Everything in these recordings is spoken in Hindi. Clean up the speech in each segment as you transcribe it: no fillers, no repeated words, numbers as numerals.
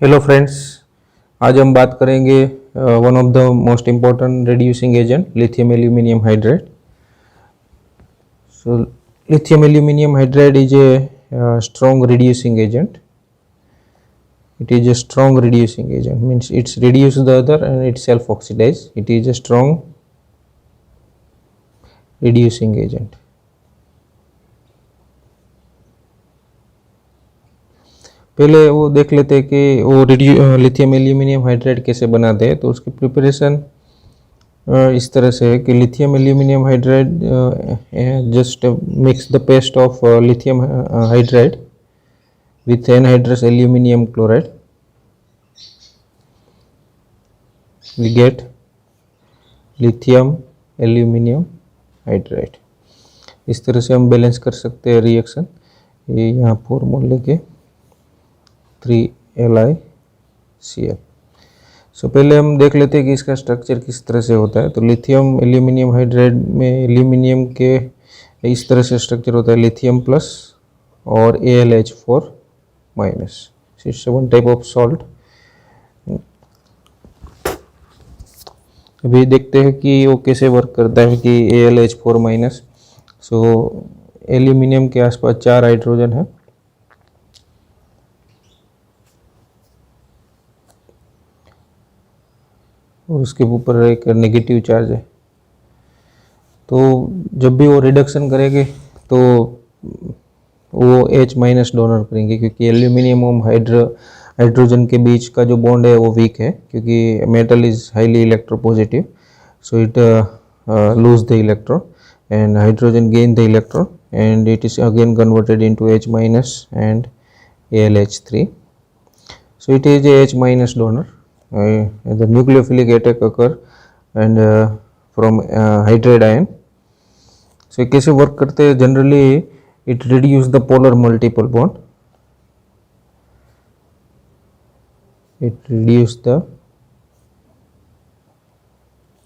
हेलो फ्रेंड्स, आज हम बात करेंगे one of the most important reducing agent lithium aluminium hydride. So lithium aluminum hydride is a strong reducing agent. It is a strong reducing agent, means it's reduce the other and it self oxidize. It is a strong reducing agent. पहले वो देख लेते हैं कि वो लिथियम एल्यूमिनियम हाइड्राइड कैसे बनाते हैं. तो उसकी प्रिपरेशन इस तरह से है कि lithium aluminium hydride just mix the paste of lithium hydride with anhydrous aluminum chloride. We get lithium aluminum hydride. इस तरह से हम बैलेंस कर सकते हैं रिएक्शन. ये यहाँ 4 मोल लेके 3LiCl. सो पहले हम देख लेते हैं कि इसका स्ट्रक्चर किस तरह से होता है. तो लिथियम एल्यूमिनियम हाइड्राइड में एल्यूमिनियम के इस तरह से स्ट्रक्चर होता है, लिथियम प्लस और AlH4 minus. It's one type of salt. अभी देखते हैं कि वो कैसे वर्क करता है कि AlH4 माइनस. सो एल्यूमिनियम के आसपास 4 हाइड्रोजन है और उसके ऊपर एक नेगेटिव चार्ज है. तो जब भी वो रिडक्शन करेंगे तो वो H माइनस डोनर करेंगे, क्योंकि एल्यूमिनियम और हाइड्रोजन के बीच का जो बॉन्ड है वो वीक है, क्योंकि metal is highly electropositive. So it lose the electron and hydrogen gain the electron and it is again converted into H minus and AlH3. So it is a H minus donor. The nucleophilic attack occur and from hydride ion. So कैसे वर्क करते हैं? Generally it reduce the polar multiple bond. It reduce the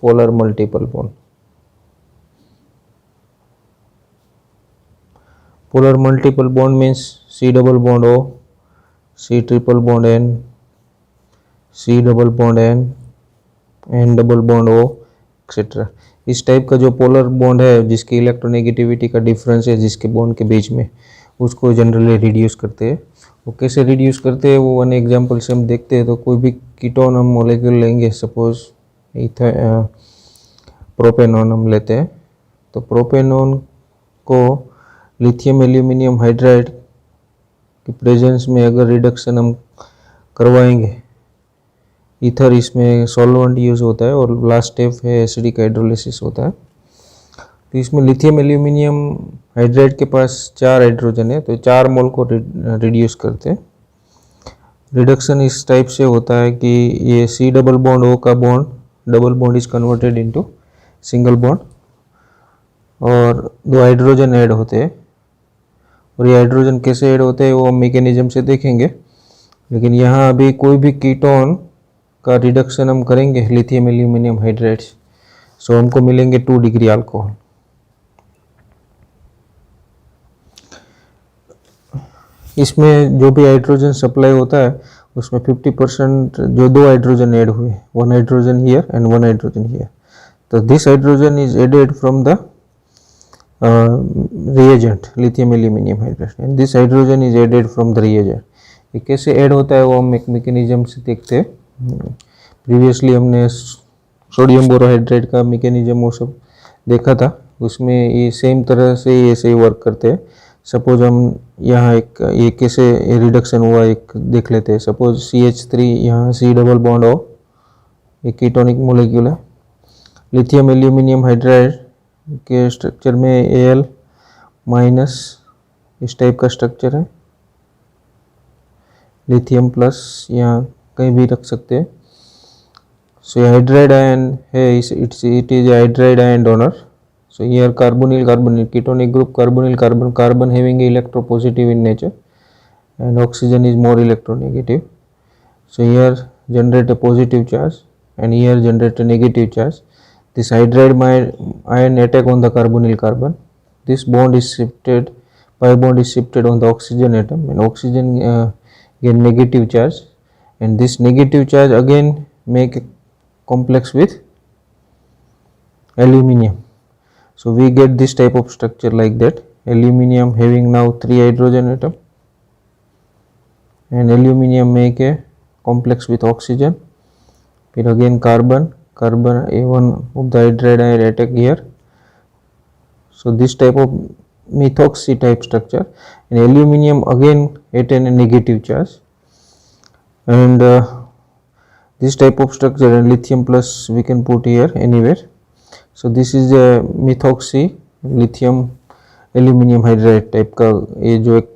polar multiple bond. Polar multiple bond means C double bond O, C triple bond N, C double bond N double bond O etcetera. इस टाइप का जो पोलर बॉन्ड है जिसकी इलेक्ट्रोनेगेटिविटी का डिफरेंस है जिसके बॉन्ड के बीच में, उसको जनरली रिड्यूस करते हैं. वो कैसे रिड्यूस करते हैं वो वन एग्जांपल से हम देखते हैं. तो कोई भी कीटोन हम मॉलिक्यूल लेंगे, सपोज प्रोपेनॉन हम लेते हैं. तो प्रोपेनॉन को लिथियम एल्यूमिनियम हाइड्राइड की प्रेजेंस में अगर रिडक्शन हम करवाएंगे, ईथर इसमें सॉल्वेंट यूज़ होता है और लास्ट स्टेप है एसिडिक हाइड्रोलिसिस होता है. तो इसमें लिथियम एल्यूमिनियम हाइड्राइड के पास 4 हाइड्रोजन है, तो 4 मोल को रिड्यूस करते हैं. रिडक्शन इस टाइप से होता है कि ये C डबल बॉन्ड O का bond double bond is converted into single bond और 2 हाइड्रोजन ऐड होते हैं. और ये हाइड्रोजन कैसे ऐड होते हैं वो हम मैकेनिज्म से देखेंगे. लेकिन यहाँ अभी कोई भी कीटोन का रिडक्शन हम करेंगे लिथियम एल्यूमिनियम हाइड्राइड, सो हमको मिलेंगे 2 डिग्री अल्कोहल. इसमें जो भी हाइड्रोजन सप्लाई होता है उसमें 50% जो 2 हाइड्रोजन ऐड हुए, 1 hydrogen here and 1 hydrogen here. तो this hydrogen is added from the reagent lithium aluminium hydride and this hydrogen is added from the reagent. ये कैसे ऐड होता है वो हम एक मैकेनिज्म से देखते हैं. प्रीवियसली हमने सोडियम बोरोहाइड्राइड का मैकेनिज्म वो सब देखा था. उसमें ये सेम तरह से ये ऐसे ही वर्क करते हैं. सपोज हम यहाँ एक ये कैसे रिडक्शन हुआ एक देख लेते हैं. सपोज CH3 यहाँ C डबल बॉन्ड O, एक कीटोनिक मोलिक्यूल है. लिथियम एल्यूमिनियम हाइड्राइड के स्ट्रक्चर में Al माइनस इस टाइप का स्ट्रक्चर है. लिथियम प्लस यहाँ कहीं भी रख सकते हैं. सो हाइड्राइड आयन है, it is hydride ion donor. So here carbonyl carbonyl ketonic group carbonyl carbon carbon having electropositive in nature and oxygen is more electronegative. So here generate a positive charge and here generate a negative charge. This hydride ion attack on the carbonyl carbon. This bond is shifted, pi bond is shifted on the oxygen atom and oxygen gain negative charge and this negative charge again make a complex with aluminium. So we get this type of structure like that, aluminium having now 3 hydrogen atom, and aluminium make a complex with oxygen. Then again carbon A1 of the hydride I attack here. So this type of methoxy type structure, and aluminium again attain a negative charge, and this type of structure and lithium plus we can put here anywhere. So this is a methoxy lithium aluminium hydride type का ये जो एक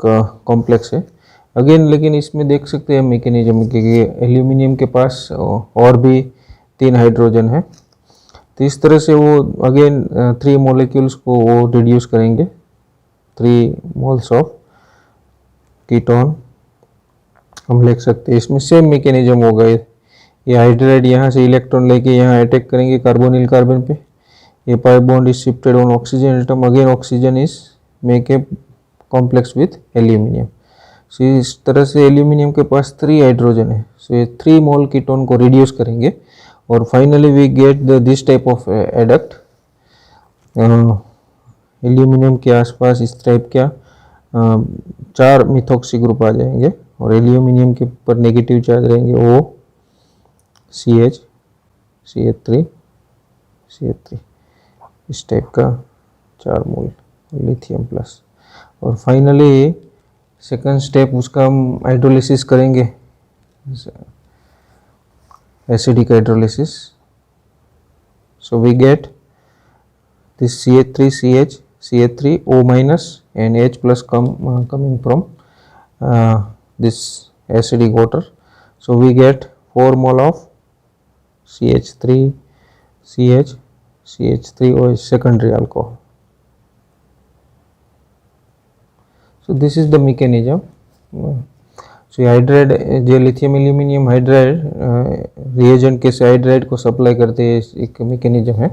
कॉम्प्लेक्स है अगेन, लेकिन इसमें देख सकते हैं मैकेनिज्म कि एल्यूमिनियम के पास और भी 3 हाइड्रोजन है, तो इस तरह से वो अगेन 3 मॉलिक्यूल्स को वो रिड्यूस करेंगे, 3 मोल्स ऑफ कीटोन हम लिख सकते हैं। इसमें सेम मैकेनिज्म होगा, ये हाइड्राइड यहाँ से इलेक्ट्रॉन लेके यहाँ अटैक करेंगे कार्बोनिल कार्बन पे, ये pi bond is shifted on oxygen atom, again oxygen is make a complex with aluminium. So इस तरह से एल्यूमिनियम के पास 3 हाइड्रोजन है, सो ये 3 मोल कीटोन को रिड्यूस करेंगे और finally we get this type of adduct. Aluminium के आसपास इस टाइप का 4 मिथॉक्सी ग्रुप आ जाएंगे और एल्यूमिनियम के ऊपर नेगेटिव चार्ज रहेंगे O CH CH3 CH3 इस टाइप का 4 मोल लिथियम प्लस। और फाइनली सेकंड स्टेप उसका हम हाइड्रोलिसिस करेंगे, acidic hydrolysis. So we get this CH3CH CH3 O minus and H plus coming from this acidic water. So we get 4 mole of CH3 CH CH3OH secondary alcohol. So this is the mechanism. So hydride जो लिथियम एल्यूमिनियम हाइड्राइड रिएजेंट कैसे हाइड्राइड को सप्लाई करते हैं एक मैकेनिज्म है।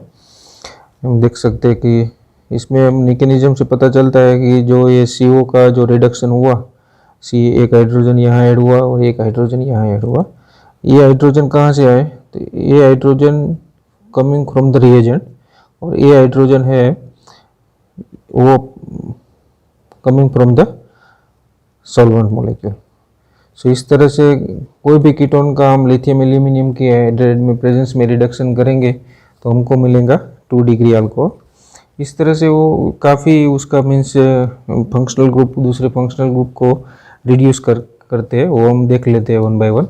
हम देख सकते हैं कि इसमें मैकेनिज्म से पता चलता है कि जो ये CO का जो रिडक्शन हुआ, C एक हाइड्रोजन यहाँ ऐड हुआ और एक हाइड्रोजन यहाँ ऐड हुआ, ये हाइड्रोजन कहाँ से आए, तो ये hydrogen coming from the reagent और ये हाइड्रोजन है वो coming from the solvent molecule. So इस तरह से कोई भी कीटोन का हम लिथियम एल्यूमिनियम के हाइड्राइड में प्रेजेंस में रिडक्शन करेंगे तो हमको मिलेगा 2 डिग्री अल्कोहल। इस तरह से वो काफ़ी उसका मीन्स फंक्शनल ग्रुप दूसरे फंक्शनल ग्रुप को रिड्यूस करते हैं, वो हम देख लेते हैं 1 बाय 1।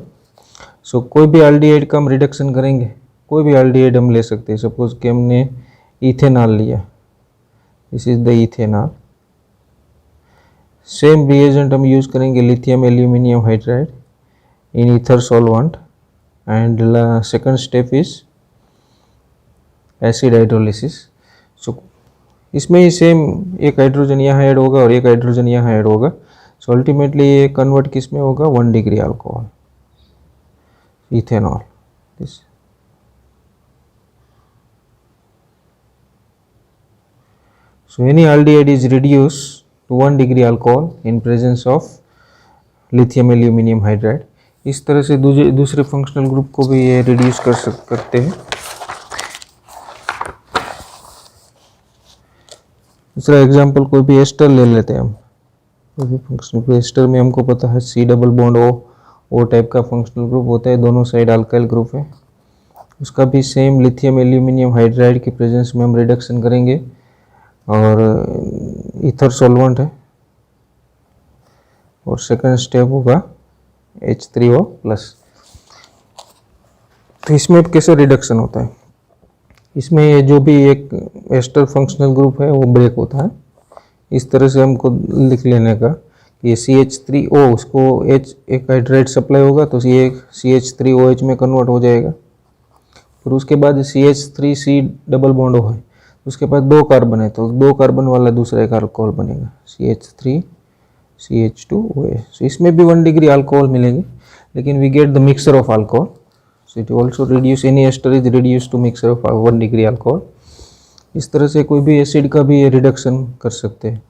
सो कोई भी एल्डिहाइड का हम रिडक्शन करेंगे, कोई भी एल्डिहाइड हम ले सकते हैं। सपोज कि हमने इथेनॉल लिया, this is the ethanol, same reagent हम यूज करेंगे lithium aluminium hydride in ether solvent and second step is acid hydrolysis. So इसमें ही सेम एक हाइड्रोजन यहाँ ऐड होगा और एक हाइड्रोजन यहाँ ऐड होगा। सो अल्टीमेटली ये कन्वर्ट किस में होगा, 1 degree alcohol ethanol this. So any aldehyde is reduced to 1 degree alcohol in presence of lithium aluminum hydride। इस तरह से दूसरे फंक्शनल ग्रुप को भी ये रिड्यूस करते हैं। दूसरा एग्जांपल कोई भी एस्टर ले लेते हैं हम, कोई भी फंक्शनल एस्टर में हमको पता है C double bond O type का फंक्शनल ग्रुप होता है, दोनों साइड अल्काइल ग्रुप है। उसका भी सेम लिथियम एल्यूमिनियम हाइड्राइड के प्रेजेंस में हम रिडक्शन करेंगे और ईथर सॉल्वेंट है और सेकंड स्टेप होगा H3O प्लस। तो इसमें कैसे रिडक्शन होता है, इसमें ये जो भी एक एस्टर फंक्शनल ग्रुप है वो ब्रेक होता है। इस तरह से हमको लिख लेने का कि ये CH3O उसको H एक हाइड्राइड सप्लाई होगा तो ये CH3OH में कन्वर्ट हो जाएगा। फिर उसके बाद CH3C डबल बॉन्ड O है, उसके पास 2 कार्बन है तो 2 कार्बन वाला दूसरा एक अल्कोहल बनेगा CH3 CH2OH। सो इसमें भी 1 डिग्री अल्कोहल मिलेंगे, लेकिन we get the mixture of alcohol. So it also reduce any ester is reduce to mixture of 1 degree alcohol. इस तरह से कोई भी एसिड का भी रिडक्शन कर सकते हैं।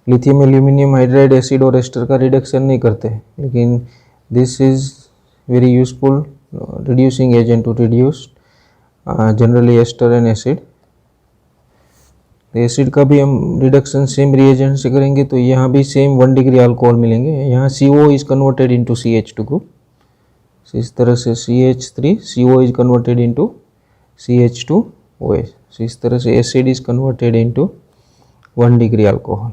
लिथियम एल्यूमिनियम हाइड्राइड एसिड और एस्टर का रिडक्शन नहीं करते, लेकिन this is very useful reducing agent to reduce generally ester and acid. Acid का भी हम रिडक्शन सेम रिएजेंट से करेंगे तो यहाँ भी सेम 1 डिग्री अल्कोहल मिलेंगे. यहाँ CO is converted into CH2 group. इस तरह से CH3 CO is converted into CH2OH. इस तरह से acid is converted into 1 degree alcohol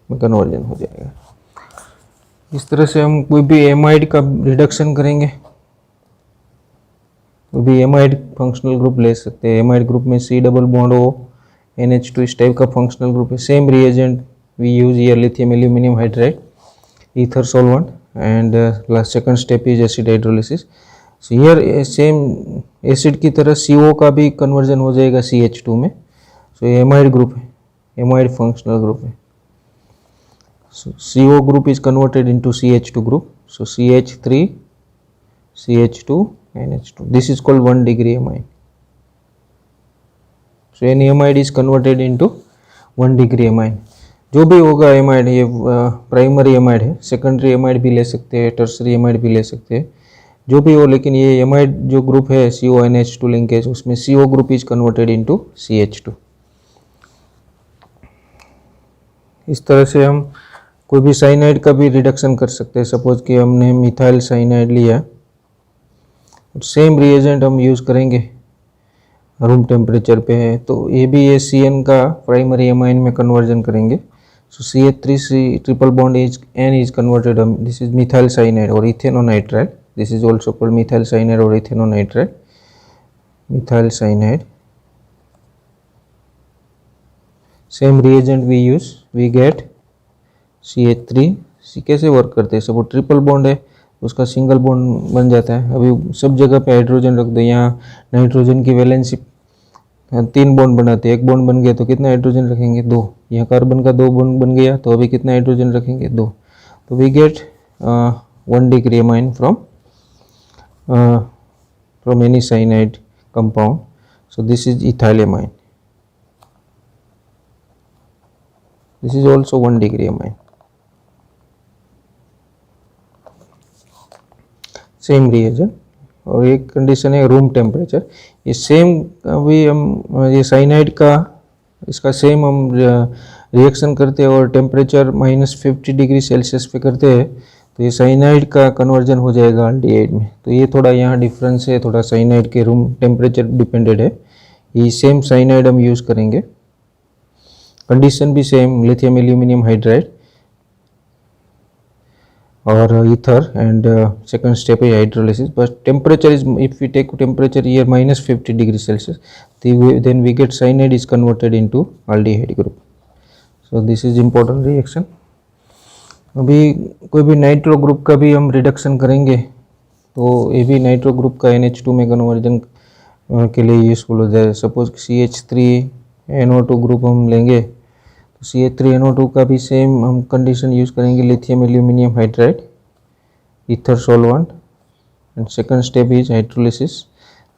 में कन्वर्जन हो जाएगा. इस तरह से हम कोई भी एमाइड का रिडक्शन करेंगे तो भी एमाइड फंक्शनल ग्रुप ले सकते हैं. एमाइड ग्रुप में C double bond O NH2 इस टाइप का फंक्शनल ग्रुप है. Same reagent we use here lithium aluminium hydride ether solvent and last second step is acid hydrolysis. So here same acid की तरह CO का भी कन्वर्जन हो जाएगा CH2 में. सो ये एमाइड ग्रुप है, एमाइड फंक्शनल ग्रुप है. So CO group is converted into CH2 group. So CH3, CH2, NH2. This is called 1 degree amide. So any amide is converted into 1 degree amide. जो भी होगा एमाइड, ये प्राइमरी एमाइड है, सेकेंडरी एमाइड भी ले सकते हैं, टर्सरी एमाइड भी ले सकते हैं, जो भी हो. लेकिन ये एमाइड जो ग्रुप है CONH2 लिंकेज, उसमें CO group is converted into CH2. इस तरह से हम कोई भी साइनाइड का भी रिडक्शन कर सकते हैं. सपोज कि हमने मिथाइल साइनाइड लिया, सेम रिएजेंट हम यूज़ करेंगे, रूम टेम्परेचर पे है, तो ये भी ये CN का प्राइमरी एमाइन में कन्वर्जन करेंगे. So CH3C triple bond is N is converted, this is methyl cyanide और ethanenitrile. This is also called methyl cyanide और ethanenitrile. Methyl cyanide, same reagent we use, we get CH3. कैसे वर्क करते हैं, सपोज ट्रिपल बॉन्ड है उसका सिंगल बॉन्ड बन जाता है. अभी सब जगह पे हाइड्रोजन रख दो, यहाँ नाइट्रोजन की वैलेंसी 3 बॉन्ड बनाते हैं, 1 बॉन्ड बन गया तो कितना हाइड्रोजन रखेंगे 2. यहाँ कार्बन का 2 बॉन्ड बन गया तो अभी कितना हाइड्रोजन रखेंगे 2. तो we get 1 degree amine from any cyanide compound. So this is ethyl amine. This is also 1 degree amine. Same reagent और एक कंडीशन है रूम टेम्परेचर. ये सेम अभी हम ये साइनाइड का इसका सेम हम रिएक्शन करते हैं और टेम्परेचर -50 डिग्री सेल्सियस पे करते हैं तो ये साइनाइड का कन्वर्जन हो जाएगा अल्डिहाइड में. तो ये थोड़ा यहाँ डिफरेंस है, थोड़ा साइनाइड के रूम टेम्परेचर डिपेंडेड है. ये सेम साइनाइड हम यूज़ करेंगे, कंडीशन भी same, lithium aluminium hydride or ether and second step is hydrolysis. But temperature is, if we take temperature here -50 degree Celsius, then we get cyanide is converted into aldehyde group. So this is important reaction. अभी कोई भी नाइट्रो ग्रुप का भी हम रिडक्शन करेंगे तो ये भी नाइट्रो ग्रुप का NH2 में कन्वर्जन के लिए यूजफुल हो जाए. सपोज CH3NO2 ग्रुप हम लेंगे तो CH3NO2 का भी सेम हम कंडीशन यूज़ करेंगे, lithium aluminium hydride ether solvent and second step is hydrolysis.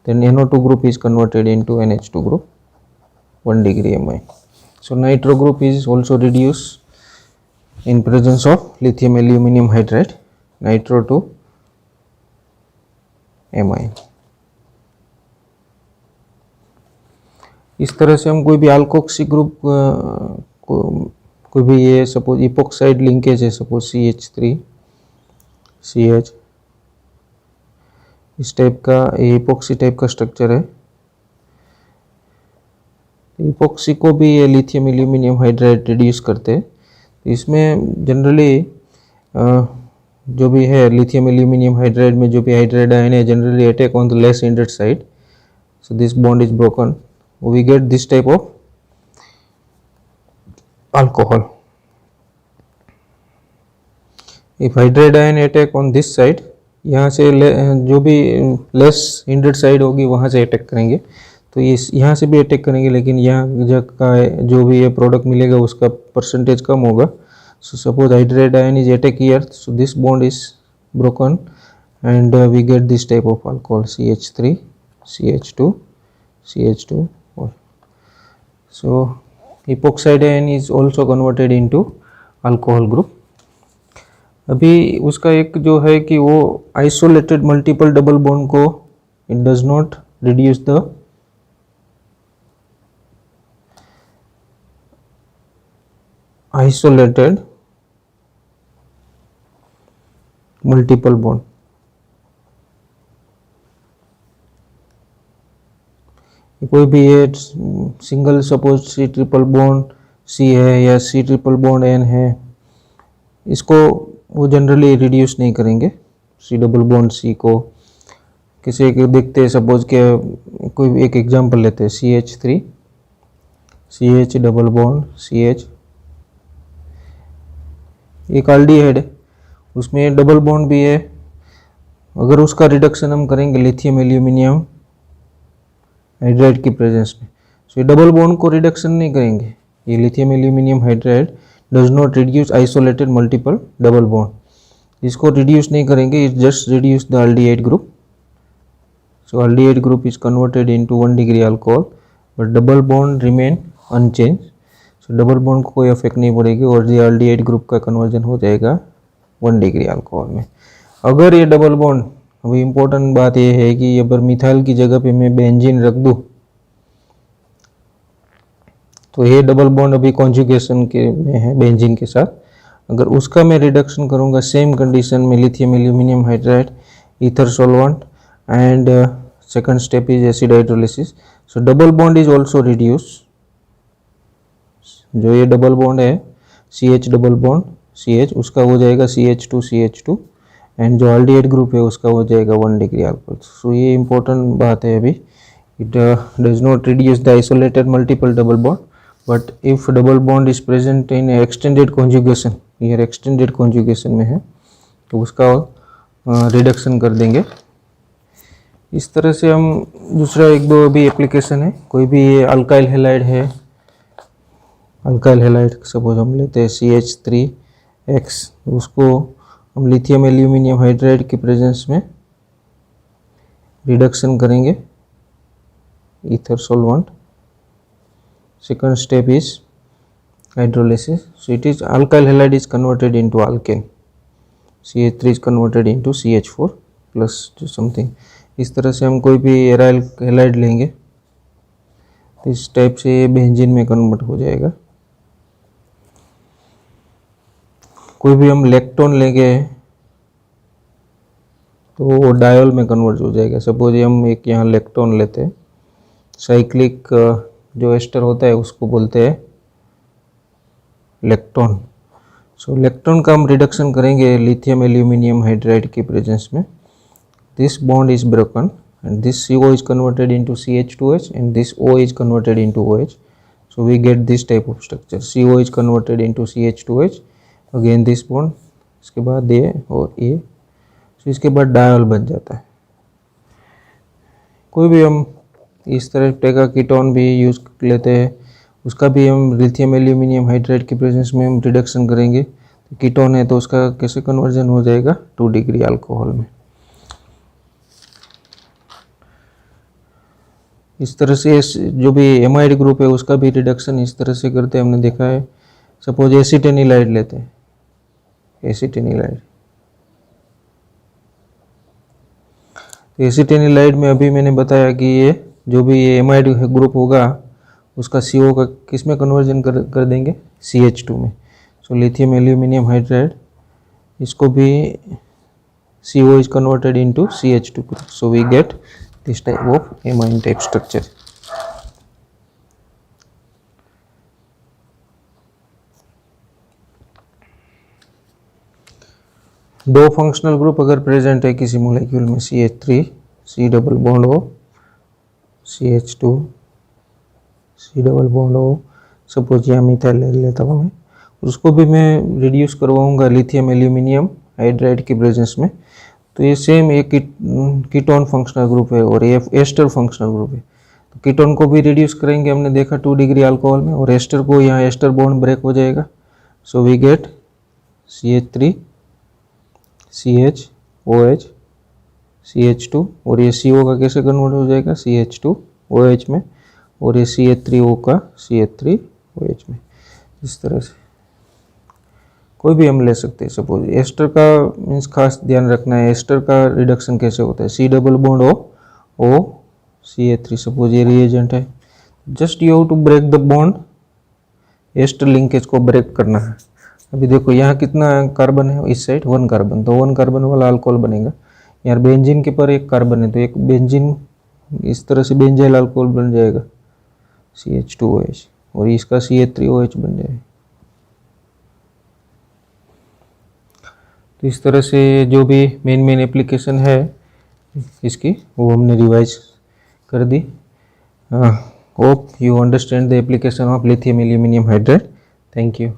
Then NO2 group is converted into NH2 group 1 degree amine. So nitro group is also reduce in presence of lithium aluminum hydride, nitro to amine. इस तरह से हम कोई भी अल्कोक्सी ग्रुप कोई भी ये सपोज इपोक्साइड लिंकेज है, सपोज CH3 CH, इस टाइप का ये इपोक्सी टाइप का स्ट्रक्चर है. इपोक्सी को भी ये लिथियम एल्यूमिनियम हाइड्राइड रिड्यूस करते हैं. इसमें जनरली जो भी है लिथियम एल्यूमिनियम हाइड्राइड में जो भी हाइड्राइड आयन है generally attack on the less hindered side. So this bond is broken, we get this type of alcohol. If hydride ion attack on this side, यहाँ से जो भी लेस हिंडेड साइड होगी वहाँ से अटैक करेंगे तो ये यहाँ से भी अटैक करेंगे, लेकिन यहाँ का जो भी ये प्रोडक्ट मिलेगा उसका परसेंटेज कम होगा. So suppose hydride ion is attack here, so this bond is broken and we get this type of alcohol CH3 CH2 CH2. So epoxide ion is also converted into alcohol group. अभी उसका एक जो है कि वो आइसोलेटेड मल्टीपल डबल बॉन्ड को it does not reduce the isolated multiple bond. कोई भी ये single suppose C triple bond C है या सी ट्रिपल बॉन्ड एन है, इसको वो जनरली रिड्यूस नहीं करेंगे। सी डबल बॉन्ड सी को किसी के देखते हैं, सपोज के कोई एक एग्जांपल लेते हैं, CH3 CH double bond CH, एक एल्डिहाइड है, उसमें डबल बॉन्ड भी है। अगर उसका रिडक्शन हम करेंगे लिथियम एल्यूमिनियम हाइड्राइड की प्रेजेंस में, सो ये डबल बॉन्ड को रिडक्शन नहीं करेंगे। ये lithium aluminium hydride does not reduce isolated multiple double bond, इसको रिड्यूस नहीं करेंगे, it just reduce the aldehyde group. So aldehyde group is converted into 1 degree alcohol but double bond remain unchange. सो डबल बॉन्ड को कोई इफेक्ट नहीं पड़ेगी और ये एल्डिहाइड ग्रुप का कन्वर्जन हो जाएगा 1 डिग्री अल्कोहल में। अगर ये डबल बॉन्ड, अभी इम्पोर्टेंट बात यह है कि अगर मिथाइल की जगह पे मैं बेंजीन रख दूँ तो ये डबल बॉन्ड अभी कॉन्जुगेशन के में है बेंजीन के साथ। अगर उसका मैं रिडक्शन करूँगा सेम कंडीशन में lithium aluminium hydride ether solvent and second step is acid hydrolysis, so double bond is also reduce. जो ये डबल बॉन्ड है CH डबल बॉन्ड CH, उसका हो जाएगा CH2 एंड जो एल्डिहाइड ग्रुप है उसका हो जाएगा 1 डिग्री अल्कोहल। सो ये इंपॉर्टेंट बात है अभी, it does not reduce the isolated multiple double bond but if double bond is present in extended conjugation, ये एक्सटेंडेड कॉन्जुगेशन में है तो उसका रिडक्शन कर देंगे। इस तरह से हम दूसरा एक दो भी एप्लीकेशन है, कोई भी ये अल्काइल हैलाइड है, अल्काइल हैलाइड सपोज हम लेते हैं CH3X, उसको हम लिथियम एल्यूमिनियम हाइड्राइड के प्रेजेंस में रिडक्शन करेंगे ether solvent. Second step is hydrolysis, so it is alkyl halide is converted into alkane, CH3 is converted into CH4 plus something. इस तरह से हम कोई भी एराइल हैलाइड लेंगे तो इस टाइप से ये बेंजीन में कन्वर्ट हो जाएगा। कोई भी हम लेक्टोन लेंगे तो वो डायोल में कन्वर्ट हो जाएगा। सपोज हम एक यहाँ लेक्टोन लेते हैं, साइक्लिक जो एस्टर होता है उसको बोलते हैं लेक्टोन। सो लेक्टोन का हम रिडक्शन करेंगे लिथियम एल्यूमिनियम हाइड्राइड की प्रेजेंस में, this bond is broken and this CO is converted into CH2H and this O is converted into OH, so we get this type of structure, CO is converted into CH2H, again this bond, इसके बाद A और A, so इसके बाद डायोल बन जाता है। कोई भी हम इस तरह का कीटोन भी यूज़ लेते हैं, उसका भी हम लिथियम एल्यूमिनियम हाइड्राइड की प्रेजेंस में हम रिडक्शन करेंगे, तो कीटोन है तो उसका कैसे कन्वर्जन हो जाएगा 2 डिग्री अल्कोहल में। इस तरह से जो भी एमाइड ग्रुप है उसका भी रिडक्शन इस तरह से करते हैं, हमने देखा है। सपोज एसिटेनिलाइड लेते हैं, एसिटेनिलाइड, एसिटेनिलाइड में अभी मैंने बताया कि ये जो भी ये एमाइड ग्रुप होगा उसका CO का किस में कन्वर्जन कर देंगे CH2 में। सो लिथियम एल्यूमिनियम हाइड्राइड, इसको भी CO is converted into CH2 group, so we get this type of amine type structure. दो फंक्शनल ग्रुप अगर प्रेजेंट है किसी मोलेक्यूल में, CH3 C double bond O, CH2 C double bond O, suppose यहाँ मिथाइल ले लेता हूँ मैं, उसको भी मैं रिड्यूस करवाऊँगा लिथियम एल्यूमिनियम हाइड्राइड की प्रेजेंस में, तो ये सेम एक कीटोन फंक्शनल ग्रुप है और ये एस्टर फंक्शनल ग्रुप है। तो कीटोन को भी रिड्यूस करेंगे, हमने देखा 2 डिग्री अल्कोहल में, और एस्टर को यहाँ एस्टर बॉन्ड ब्रेक हो जाएगा, so we get CH3 CH OH CH2, और ये CO का कैसे कन्वर्ट हो जाएगा CH2 OH में, और ये CH3O का CH3 OH में, इस तरह से। कोई भी हम ले सकते हैं। सपोज एस्टर का मीन्स खास ध्यान रखना है, एस्टर का रिडक्शन कैसे होता है, C double bond O CH3। Suppose ये रिएजेंट है, just you have to break the bond, ester linkage को ब्रेक करना है। अभी देखो यहाँ कितना कार्बन है, इस साइड 1 कार्बन, तो 1 कार्बन वाला अल्कोहल बनेगा। यार बेंजीन के पर 1 कार्बन है, तो एक बेंजीन इस तरह से बेंजाइल अल्कोहल बन जाएगा CH2OH, और इसका CH3OH बन जाएगा। तो इस तरह से जो भी मेन एप्लीकेशन है इसकी वो हमने रिवाइज कर दी। Hope you understand the application of lithium aluminium hydride. Thank you.